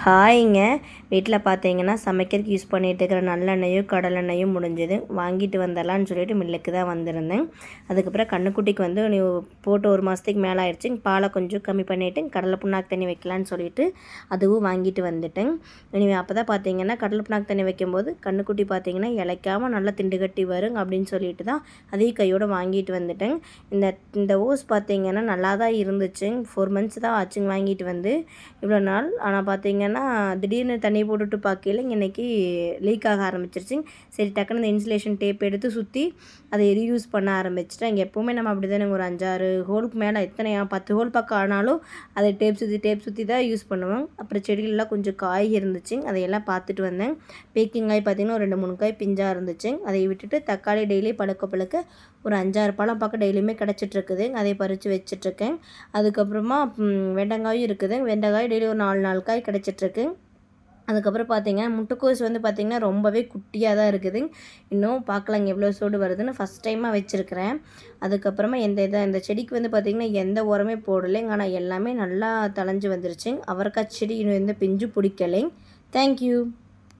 ஹாய்ங்க. வீட்டில் பார்த்தீங்கன்னா சமைக்கிறதுக்கு யூஸ் பண்ணிகிட்டு இருக்கிற நல்லெண்ணெயும் கடலெண்ணெயும் முடிஞ்சது. வாங்கிட்டு வந்துடலான்னு சொல்லிட்டு மில்லுக்கு தான் வந்திருந்தேன். அதுக்கப்புறம் கண்ணுக்குட்டிக்கு வந்து நீ போட்டு 1 மாதத்துக்கு மேலே ஆயிடுச்சு. பாலை கொஞ்சம் கம்மி பண்ணிவிட்டு கடலை புண்ணாக்கு தண்ணி வைக்கலான்னு சொல்லிட்டு அதுவும் வாங்கிட்டு வந்துட்டேன். அப்போ தான் பார்த்தீங்கன்னா கடலை புண்ணாக்கு தண்ணி வைக்கும்போது கண்ணுக்குட்டி பார்த்தீங்கன்னா இலைக்காமல் நல்லா திண்டு கட்டி வரும் அப்படின்னு சொல்லிட்டு தான் அதையும் கையோடு வாங்கிட்டு வந்துட்டேன். இந்த ஓஸ் பார்த்தீங்கன்னா நல்லா தான் இருந்துச்சு. 4 மந்த்ஸ் தான் ஆச்சுங்க வாங்கிட்டு வந்து இவ்வளோ நாள். ஆனால் பார்த்தீங்கன்னா திடீர்னு தண்ணி போட்டுட்டு பார்க்கையில இன்றைக்கி லீக் ஆக ஆரம்பிச்சிருச்சுங்க. சரி டக்குன்னு இந்த இன்சுலேஷன் டேப் எடுத்து சுற்றி அதை ரீயூஸ் பண்ண ஆரம்பிச்சிட்டேன். இங்கே எப்போவுமே நம்ம அப்படி தானே ஒரு 5-6 ஹோலுக்கு மேலே எத்தனை 10 ஹோல் பக்கம் ஆனாலும் அதை டேப் சுற்றி தான் யூஸ் பண்ணுவேன். அப்புறம் செடிகளெலாம் கொஞ்சம் காய் இருந்துச்சு, அதையெல்லாம் பார்த்துட்டு வந்தேன். பேக்கிங் காய் பார்த்திங்கன்னா ஒரு 2-3 காய் பிஞ்சாக இருந்துச்சு. அதை விட்டுட்டு தக்காளி டெய்லி பழுக்க ஒரு 5-6 பழம் பக்கம் டெய்லியுமே கிடச்சிட்ருக்குது. அதை பறித்து வச்சிட்ருக்கேன். அதுக்கப்புறமா வெண்டைக்காயும் இருக்குது. வெண்டைக்காய் டெய்லி ஒரு 4 காய் கிடச்சிட்ருக்கு. அதுக்கப்புறம் பார்த்தீங்கன்னா முட்டைக்கோஸ் வந்து பார்த்திங்கன்னா ரொம்பவே குட்டியாக தான் இருக்குது. இன்னும் பார்க்கலாங்க எவ்வளோ சோடு வருதுன்னு. ஃபஸ்ட் டைமாக வச்சுருக்கிறேன். அதுக்கப்புறமா இந்த செடிக்கு வந்து பார்த்திங்கன்னா எந்த உரமே போடலைங்க. ஆனால் எல்லாமே நல்லா தழைஞ்சு வந்துருச்சுங்க. அவரைக்காய் செடி இன்னும் எந்த பிஞ்சு பிடிக்கலைங்க. தேங்க்யூ.